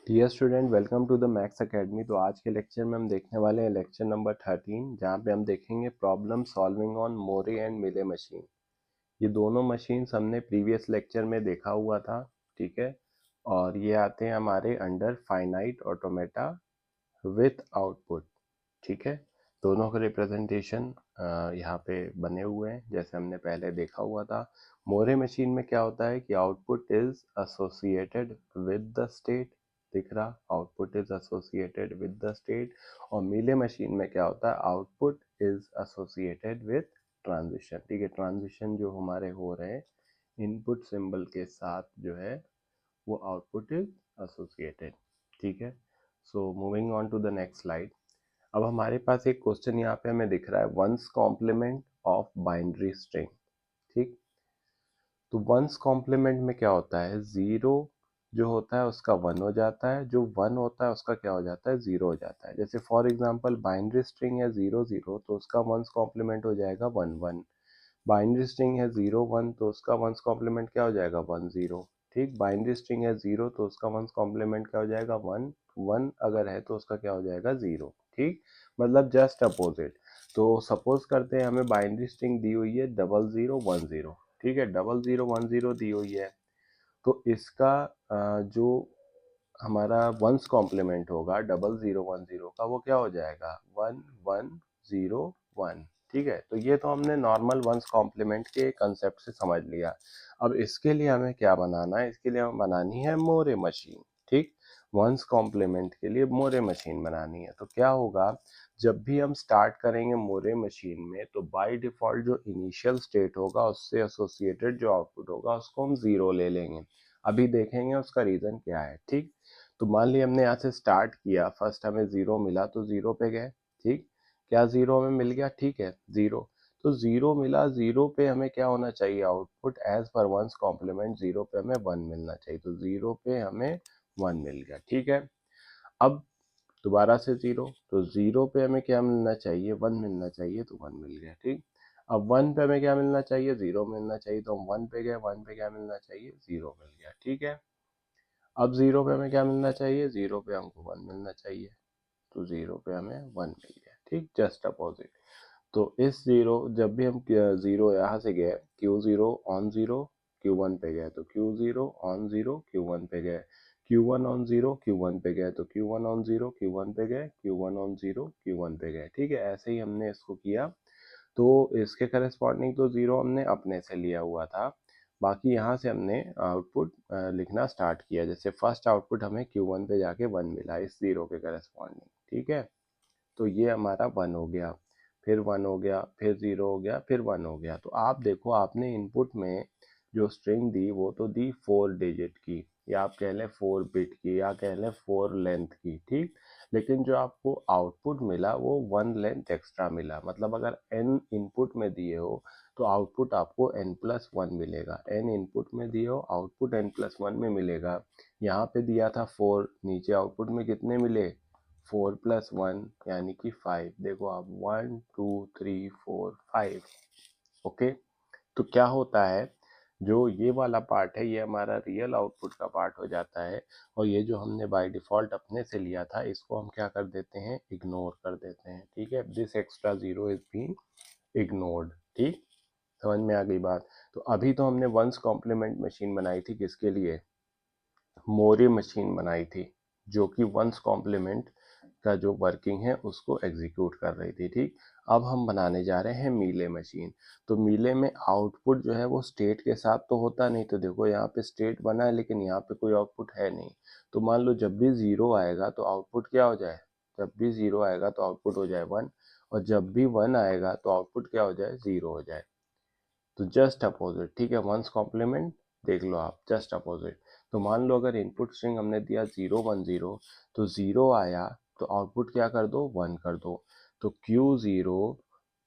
Dear student, welcome to the maths academy. तो आज के लेक्चर में हम देखने वाले हैं लेक्चर नंबर 13, जहाँ पे हम देखेंगे problem solving on more and मिले मशीन। ये दोनों मशीन्स हमने प्रीवियस लेक्चर में देखा हुआ था, ठीक है। और ये आते हैं हमारे under finite automata with output, ठीक है। दोनों के रिप्रेजेंटेशन यहाँ पे बने हुए हैं जैसे हमने पहले देखा हुआ था। मोरे मशीन में क्या होता है कि output is associated with the state, दिख रहा, output is associated with the state. और मिले मशीन में क्या होता है, output is associated with transition, ठीक है। ट्रांजिशन जो हमारे हो रहे हैं इनपुट सिंबल के साथ जो है वो आउटपुट इज एसोसिएटेड, ठीक है। So moving on to the next slide. अब हमारे पास एक क्वेश्चन यहाँ पे हमें दिख रहा है, one's complement of binary string, ठीक। तो वंस कॉम्प्लीमेंट में क्या होता है, जीरो जो होता है उसका वन हो जाता है, जो वन होता है उसका क्या हो जाता है, जीरो हो जाता है। जैसे फॉर एग्जांपल बाइनरी स्ट्रिंग है 0 0, तो उसका वंस कॉम्प्लीमेंट हो जाएगा 1 1। बाइनरी स्ट्रिंग है 0 1, तो उसका वंस कॉम्प्लीमेंट क्या हो जाएगा, 1 0, ठीक। बाइनरी स्ट्रिंग है 0, तो उसका वंस कॉम्प्लीमेंट क्या हो जाएगा, 1 1 अगर है तो उसका क्या हो जाएगा, 0, ठीक। मतलब जस्ट अपोजिट। तो सपोज करते हैं हमें बाइनरी स्ट्रिंग दी हुई है 0010, ठीक है। 0010 दी हुई है, तो इसका जो हमारा वंस कॉम्प्लीमेंट होगा 0010 का, वो क्या हो जाएगा, 1101, ठीक है। तो ये तो हमने नॉर्मल वंस कॉम्प्लीमेंट के कंसेप्ट से समझ लिया। अब इसके लिए हमें क्या बनाना है, इसके लिए हमें बनानी है मोरे मशीन, ठीक। वंस कॉम्प्लीमेंट के लिए मोरे मशीन बनानी है। तो क्या होगा, जब भी हम स्टार्ट करेंगे मोरे मशीन में, तो बाय डिफॉल्ट जो इनिशियल स्टेट होगा उससे एसोसिएटेड जो आउटपुट होगा उसको हम जीरो ले लेंगे। अभी देखेंगे उसका रीजन क्या है, ठीक। तो मान लिया हमने यहाँ से स्टार्ट किया, फर्स्ट हमें जीरो मिला तो जीरो पे गए, ठीक। क्या जीरो हमें मिल गया, ठीक है, जीरो। तो जीरो मिला, जीरो पे हमें क्या होना चाहिए, आउटपुट एज पर वंस कॉम्प्लीमेंट जीरो पे हमें वन मिलना चाहिए। तो जीरो पे हमें वन मिल गया, ठीक है। अब दोबारा से जीरो, तो जीरो पे हमें क्या मिलना चाहिए, वन मिलना चाहिए, तो वन मिल गया, ठीक। अब वन पे हमें क्या मिलना चाहिए, जीरो मिलना चाहिए, तो हम वन पे गए, वन पे क्या मिलना चाहिए, जीरो मिल गया, ठीक है। अब जीरो पे हमें क्या मिलना चाहिए, जीरो पे हमको वन मिलना चाहिए, तो जीरो पे हमें वन मिल गया, ठीक। Just opposite. तो इस जीरो, जब भी हम जीरो यहाँ से गए, Q zero on zero, Q one पे गए, तो Q zero on zero, Q one पे गए, Q one on zero, Q one पे गए, तो Q one on zero, Q one पे गए, Q one on zero, Q one पे गए, ठीक है। ऐसे ही हमने इसको किया। तो इसके करस्पॉन्डिंग तो जीरो हमने अपने से लिया हुआ था, बाकी यहाँ से हमने आउटपुट लिखना स्टार्ट किया। जैसे फर्स्ट आउटपुट हमें Q1 पे जाके 1 मिला इस जीरो के करस्पॉन्डिंग, ठीक है। तो ये हमारा 1 हो गया, फिर 1 हो गया, फिर 0 हो गया, फिर 1 हो गया। तो आप देखो, आपने इनपुट में जो स्ट्रिंग दी वो तो दी 4 डिजिट की, या आप कह लें 4 बिट की, या कह लें 4 लेंथ की, ठीक। लेकिन जो आपको आउटपुट मिला वो 1 लेंथ एक्स्ट्रा मिला। मतलब अगर n इनपुट में दिए हो तो आउटपुट आपको n+1 मिलेगा। n इनपुट में दिए हो, आउटपुट n+1 में मिलेगा। यहाँ पे दिया था 4, नीचे आउटपुट में कितने मिले, 4+1 यानी कि 5। देखो आप 1 2 3 4 5, ओके। तो क्या होता है, जो ये वाला पार्ट है ये हमारा रियल आउटपुट का पार्ट हो जाता है, और ये जो हमने बाय डिफॉल्ट अपने से लिया था इसको हम क्या कर देते हैं, इग्नोर कर देते हैं, ठीक है। This extra zero is being ignored, ठीक। समझ में आ गई बात। तो अभी तो हमने वंस कॉम्प्लीमेंट मशीन बनाई थी, किसके लिए, मोरे मशीन बनाई थी, जो कि वंस कॉम्प्लीमेंट का जो वर्किंग है उसको एग्जीक्यूट कर रही थी, ठीक। अब हम बनाने जा रहे हैं मीले मशीन। तो मीले में आउटपुट जो है वो स्टेट के साथ तो होता नहीं। तो देखो यहाँ पे स्टेट बना है लेकिन यहाँ पे कोई आउटपुट है नहीं। तो मान लो जब भी जीरो आएगा तो आउटपुट क्या हो जाए, जब भी जीरो आएगा तो आउटपुट हो जाए वन, और जब भी वन आएगा तो आउटपुट क्या हो जाए, जीरो हो जाए। तो जस्ट अपोजिट, ठीक है। वंस कॉम्प्लीमेंट देख लो आप, जस्ट अपोजिट। तो मान लो अगर इनपुट स्ट्रिंग हमने दिया 0 1 0, तो जीरो आया तो आउटपुट क्या कर दो, वन कर दो। तो Q0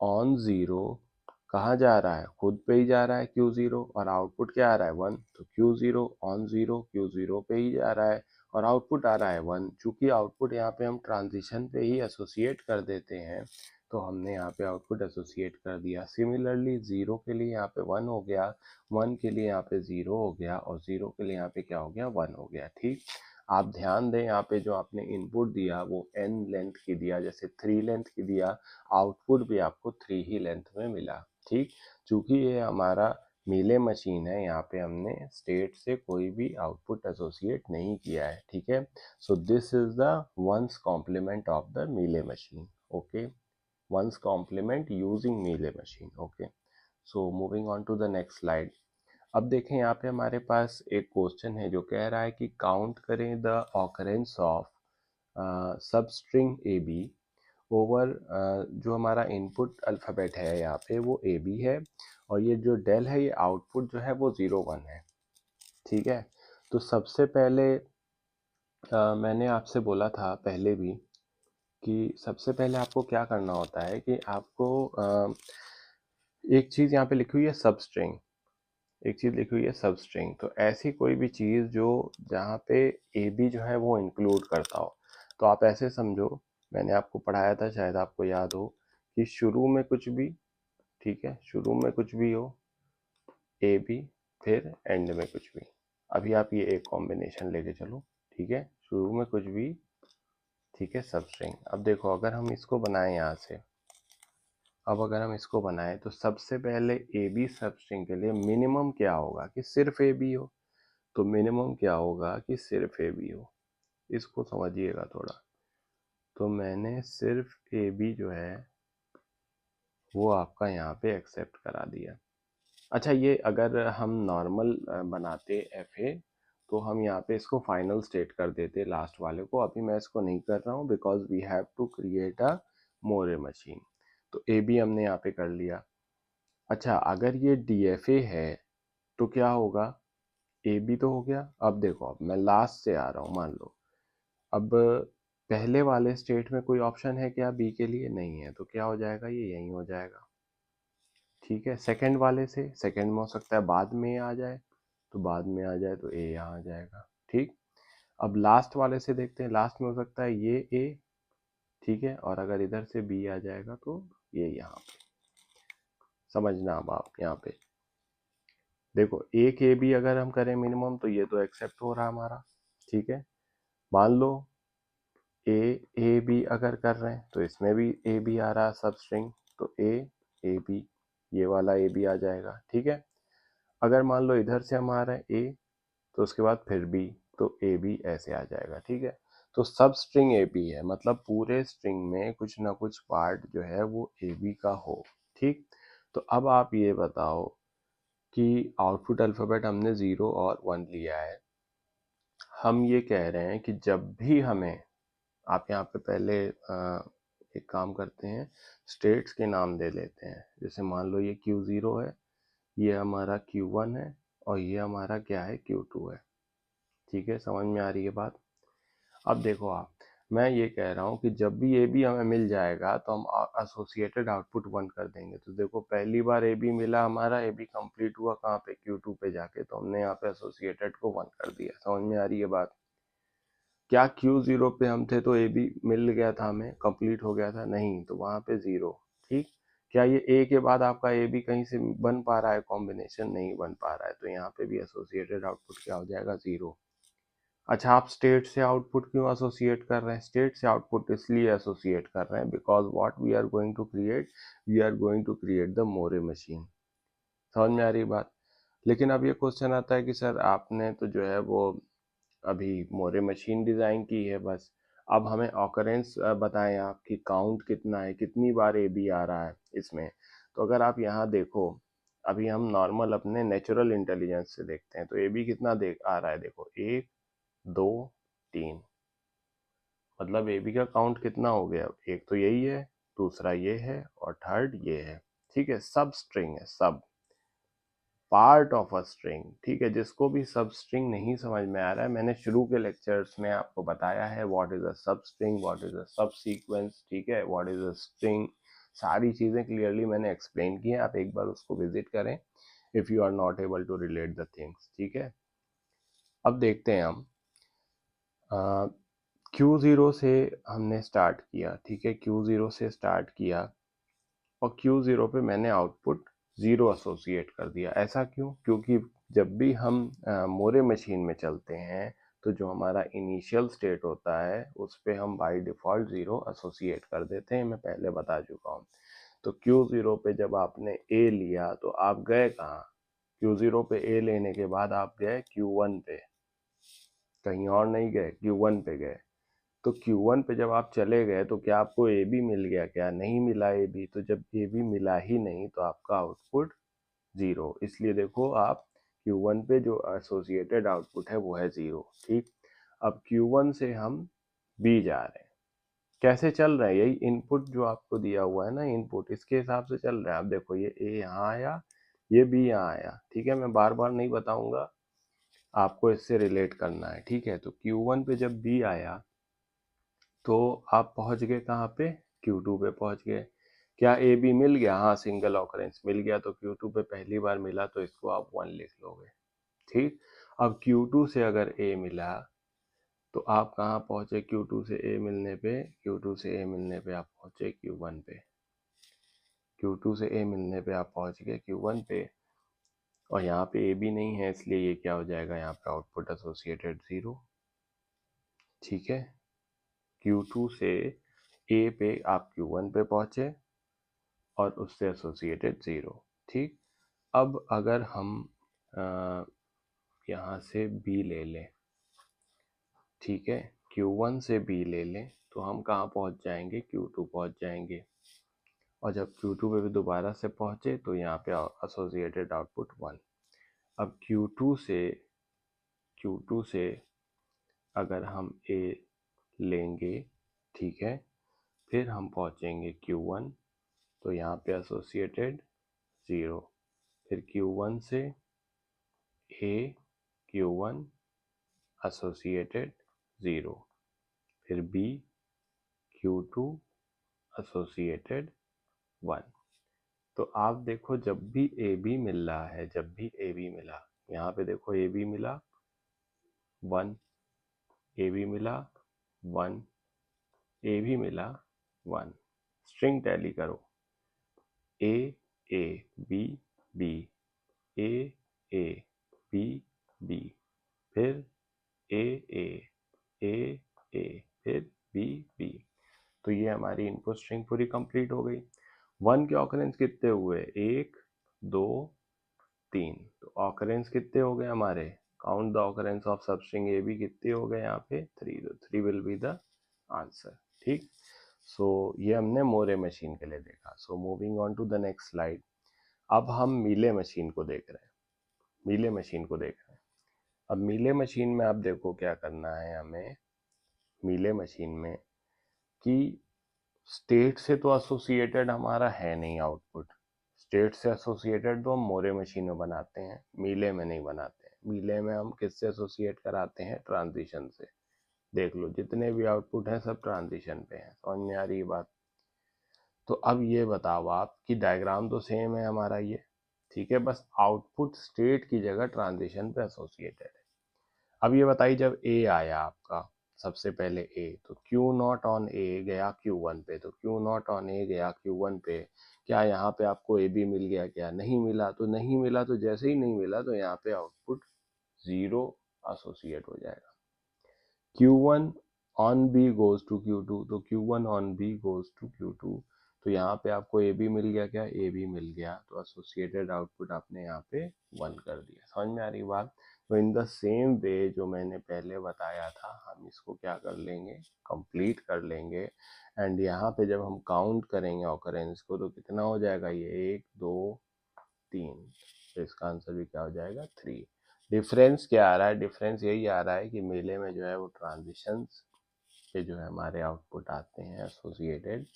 ऑन जीरो कहाँ जा रहा है, खुद पे ही जा रहा है Q0, और आउटपुट क्या आ रहा है, वन। तो Q0 ऑन जीरो Q0 पे ही जा रहा है और आउटपुट आ रहा है वन। चूंकि आउटपुट यहाँ पे हम ट्रांजिशन पे ही एसोसिएट कर देते हैं, तो हमने यहाँ पे आउटपुट एसोसिएट कर दिया। सिमिलरली जीरो के लिए यहाँ पे वन हो गया, वन के लिए यहाँ पे जीरो हो गया, और जीरो के लिए यहाँ पे क्या हो गया, वन हो गया, ठीक। आप ध्यान दें यहाँ पे जो आपने इनपुट दिया वो n लेंथ की दिया, जैसे 3 लेंथ की दिया, आउटपुट भी आपको 3 ही लेंथ में मिला। ठीक, चूंकि ये हमारा मीले मशीन है, यहाँ पे हमने स्टेट से कोई भी आउटपुट एसोसिएट नहीं किया है। ठीक है, so this is the one's complement of the Mealy machine. Okay, one's complement using Mealy machine. Okay, so moving on to the next slide. अब देखें यहाँ पे हमारे पास एक क्वेश्चन है जो कह रहा है कि काउंट करें the occurrence of substring a b over, जो हमारा इनपुट अल्फ़ाबेट है यहाँ पे वो ए बी है, और ये जो डेल है ये आउटपुट जो है वो 0 1 है। ठीक है, तो सबसे पहले मैंने आपसे बोला था पहले भी कि सबसे पहले आपको क्या करना होता है कि आपको एक चीज़ यहाँ पे लिखी हुई है सब स्ट्रिंग, एक चीज़ लिखी हुई है सब स्ट्रिंग, तो ऐसी कोई भी चीज़ जो जहाँ पे ए बी जो है वो इंक्लूड करता हो, तो आप ऐसे समझो, मैंने आपको पढ़ाया था शायद आपको याद हो कि शुरू में कुछ भी, ठीक है, शुरू में कुछ भी हो ए बी, फिर एंड में कुछ भी। अभी आप ये एक कॉम्बिनेशन लेके चलो, ठीक है, शुरू में कुछ भी, ठीक है, सब स्ट्रिंग। अब देखो अगर हम इसको बनाएं यहाँ से, अब अगर हम इसको बनाएं तो सबसे पहले ए बी सब स्ट्रिंग के लिए मिनिमम क्या होगा कि सिर्फ ए बी हो, तो मिनिमम क्या होगा कि सिर्फ ए बी हो, इसको समझिएगा थोड़ा। तो मैंने सिर्फ ए बी जो है वो आपका यहाँ पे एक्सेप्ट करा दिया। अच्छा, ये अगर हम नॉर्मल बनाते एफ ए तो हम यहाँ पे इसको फाइनल स्टेट कर देते लास्ट वाले को, अभी मैं इसको नहीं कर रहा हूँ because we have to create a Moore machine. तो ए बी हमने यहाँ पे कर लिया। अच्छा, अगर ये डी एफ ए है तो क्या होगा, ए बी तो हो गया। अब देखो, अब मैं लास्ट से आ रहा हूँ, मान लो अब पहले वाले स्टेट में कोई ऑप्शन है क्या बी के लिए, नहीं है, तो क्या हो जाएगा, ये यहीं हो जाएगा। ठीक है, सेकंड वाले से, सेकंड में हो सकता है बाद में आ जाए, तो बाद में आ जाए तो ए यहाँ आ जाएगा। ठीक, अब लास्ट वाले से देखते हैं, लास्ट में हो सकता है ये ए, ठीक है, और अगर इधर से बी आ जाएगा तो ये यहाँ पे। समझना अब आप यहाँ पे देखो, एक ए बी अगर हम करें मिनिमम तो ये तो एक्सेप्ट हो रहा हमारा। ठीक है, मान लो ए बी अगर कर रहे हैं तो इसमें भी ए बी आ रहा सब स्ट्रिंग, तो ए बी, ये वाला ए बी आ जाएगा। ठीक है, अगर मान लो इधर से हम आ रहे हैं ए, तो उसके बाद फिर बी, तो ए बी ऐसे आ जाएगा। ठीक है, तो सब स्ट्रिंग ए बी है, मतलब पूरे स्ट्रिंग में कुछ ना कुछ पार्ट जो है वो ए बी का हो। ठीक, तो अब आप ये बताओ कि आउटपुट अल्फ़ाबेट हमने 0 और 1 लिया है, हम ये कह रहे हैं कि जब भी हमें, आप यहाँ पे पहले एक काम करते हैं, स्टेट्स के नाम दे लेते हैं। जैसे मान लो ये Q0 है, ये हमारा Q1 है, और ये हमारा क्या है, Q2 है। ठीक है, समझ में आ रही है बात। अब देखो आप, मैं ये कह रहा हूँ कि जब भी ए बी हमें मिल जाएगा तो हम एसोसिएटेड आउटपुट 1 कर देंगे। तो देखो पहली बार ए बी मिला हमारा, ए बी कंप्लीट हुआ कहाँ पे, Q2 पे जाके, तो हमने यहाँ पे एसोसिएटेड को 1 कर दिया। समझ में आ रही है बात। क्या Q0 पे हम थे तो ए बी मिल गया था हमें, कंप्लीट हो गया था, नहीं, तो वहाँ पे 0। ठीक, क्या ये ए के बाद आपका ए बी कहीं से बन पा रहा है कॉम्बिनेशन, नहीं बन पा रहा है, तो यहाँ पे भी एसोसिएटेड आउटपुट क्या हो जाएगा, 0। अच्छा, आप स्टेट से आउटपुट क्यों एसोसिएट कर रहे हैं, स्टेट से आउटपुट इसलिए एसोसिएट कर रहे हैं because what we are going to create, we are going to create the Moore machine. समझ में आ रही बात। लेकिन अब ये क्वेश्चन आता है कि सर आपने तो जो है वो अभी मोरे मशीन डिज़ाइन की है बस, अब हमें ऑकरेंस बताएं आप कि काउंट कितना है, कितनी बार ए बी आ रहा है इसमें। तो अगर आप यहाँ देखो, अभी हम नॉर्मल अपने नेचुरल इंटेलिजेंस से देखते हैं, तो ए बी कितना देख आ रहा है, देखो 1 2 3, मतलब ए बी का काउंट कितना हो गया, एक तो यही है, दूसरा ये है, और थर्ड ये है। ठीक है, सब स्ट्रिंग है, सब पार्ट ऑफ अ स्ट्रिंग। ठीक है, जिसको भी सब स्ट्रिंग नहीं समझ में आ रहा है, मैंने शुरू के लेक्चर्स में आपको बताया है व्हाट इज अ सब स्ट्रिंग, व्हाट इज अ सब सीक्वेंस, ठीक है, व्हाट इज अ स्ट्रिंग, सारी चीजें क्लियरली मैंने एक्सप्लेन की है, आप एक बार उसको विजिट करें if you are not able to relate the things. ठीक है, अब देखते हैं हम Q0 से हमने स्टार्ट किया। ठीक है, Q0 से स्टार्ट किया और Q0 पे मैंने आउटपुट 0 एसोसिएट कर दिया। ऐसा क्यों, क्योंकि जब भी हम मोरे मशीन में चलते हैं तो जो हमारा इनिशियल स्टेट होता है उस पे हम बाय डिफ़ॉल्ट 0 एसोसिएट कर देते हैं, मैं पहले बता चुका हूँ। तो Q0 पे जब आपने A लिया तो आप गए कहाँ? Q0 पे A लेने के बाद आप गए Q1 पे, कहीं और नहीं गए, Q1 पे गए। तो Q1 पे जब आप चले गए तो क्या आपको AB मिल गया क्या? नहीं मिला AB, तो जब AB मिला ही नहीं तो आपका आउटपुट 0। इसलिए देखो आप Q1 पे जो एसोसिएटेड आउटपुट है वो है 0, ठीक। अब Q1 से हम B जा रहे हैं, कैसे चल रहा है? यही इनपुट जो आपको दिया हुआ है ना, इनपुट, इसके हिसाब से चल रहा है। अब देखो ये A यहाँ आया, ये B यहाँ आया, ठीक है। मैं बार बार नहीं बताऊंगा, आपको इससे रिलेट करना है, ठीक है। तो Q1 पे जब B आया तो आप पहुंच गए कहाँ पे? Q2 पे पहुंच गए। क्या AB मिल गया? हाँ, सिंगल ऑकरेंस मिल गया, तो Q2 पे पहली बार मिला तो इसको आप 1 लिख लोगे, ठीक। अब Q2 से अगर A मिला तो आप कहाँ पहुंचे? Q2 से A मिलने पे, Q2 से A मिलने पे आप पहुंचे Q1 पे, Q2 से A मिलने पे आप पहुंच गए Q1 पे, और यहाँ पे AB नहीं है इसलिए ये क्या हो जाएगा? यहाँ पे आउटपुट एसोसिएटेड 0, ठीक है। Q2 से A पे आप Q1 पे पहुंचे और उससे एसोसिएटेड 0, ठीक। अब अगर हम यहाँ से B ले लें, ठीक है, Q1 से B ले लें तो हम कहाँ पहुँच जाएंगे? Q2 पहुँच जाएंगे, और जब Q2 पे भी दोबारा से पहुँचे तो यहाँ पे एसोसिएटेड आउटपुट 1। अब Q2 से अगर हम A लेंगे, ठीक है, फिर हम पहुँचेंगे Q1 तो यहाँ पे एसोसिएटेड 0, फिर Q1 से A Q1 एसोसिएटेड 0, फिर B Q2 एसोसिएटेड 1। तो आप देखो जब भी AB मिल रहा है, जब भी AB मिला, यहाँ पे देखो AB मिला 1, AB मिला 1, AB मिला 1, स्ट्रिंग टैली करो, A A B B A A B B, फिर A A A A, फिर B B। तो ये हमारी इनपुट स्ट्रिंग पूरी कंप्लीट हो गई। 1 के ऑकरेंस कितने हुए? 1 2 3, तो ऑकरेंस कितने हो गए हमारे? काउंट द ऑकरेंस ऑफ सब स्ट्रिंग AB, कितने हो गए यहाँ पे? 3, तो 3 विल बी द आंसर, ठीक। सो ये हमने मोरे मशीन के लिए देखा। So moving on to the next slide. अब हम मीले मशीन को देख रहे हैं, मीले मशीन को देख रहे हैं। अब मीले मशीन में आप देखो क्या करना है हमें मीले मशीन में, कि स्टेट से तो एसोसिएटेड हमारा है नहीं आउटपुट। स्टेट से एसोसिएटेड तो हम मोरे मशीन में बनाते हैं, मीले में नहीं बनाते हैं। मीले में हम किससे एसोसिएट कराते हैं? ट्रांजिशन से। देख लो जितने भी आउटपुट हैं सब ट्रांजिशन पे हैं, समझ में आ रही है बात? तो अब ये बताओ आप कि डायग्राम तो सेम है हमारा ये, ठीक है, बस आउटपुट स्टेट की जगह ट्रांजिशन पे एसोसिएटेड है। अब ये बताइए जब A आया आपका, सबसे पहले A, तो Q नॉट ऑन A गया Q1 पे, तो Q नॉट ऑन A गया Q1 पे, क्या यहाँ पे आपको AB मिल गया क्या? नहीं मिला। तो नहीं मिला तो जैसे ही नहीं मिला तो यहाँ पे आउटपुट 0 एसोसिएट हो जाएगा। Q1 on B goes to Q2, तो Q1 on B goes to Q2, तो यहाँ पे आपको AB मिल गया क्या? AB मिल गया, तो एसोसिएटेड आउटपुट आपने यहाँ पे 1 कर दिया। समझ में आ रही बात? तो इन द सेम वे जो मैंने पहले बताया था, हम इसको क्या कर लेंगे? कंप्लीट कर लेंगे। एंड यहाँ पे जब हम काउंट करेंगे ऑकरेंस को तो कितना हो जाएगा? ये 1 2 3, तो इसका आंसर भी क्या हो जाएगा? 3। डिफरेंस क्या आ रहा है? डिफरेंस यही आ रहा है कि मेले में जो है वो ट्रांजिशंस पे जो है हमारे आउटपुट आते हैं एसोसिएटेड,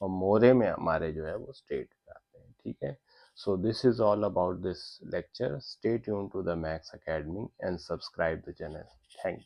और मोरे में हमारे जो है वो स्टेट पे आते हैं, ठीक है। So this is all about this lecture. Stay tune to the maths academy and subscribe the channel. Thank you.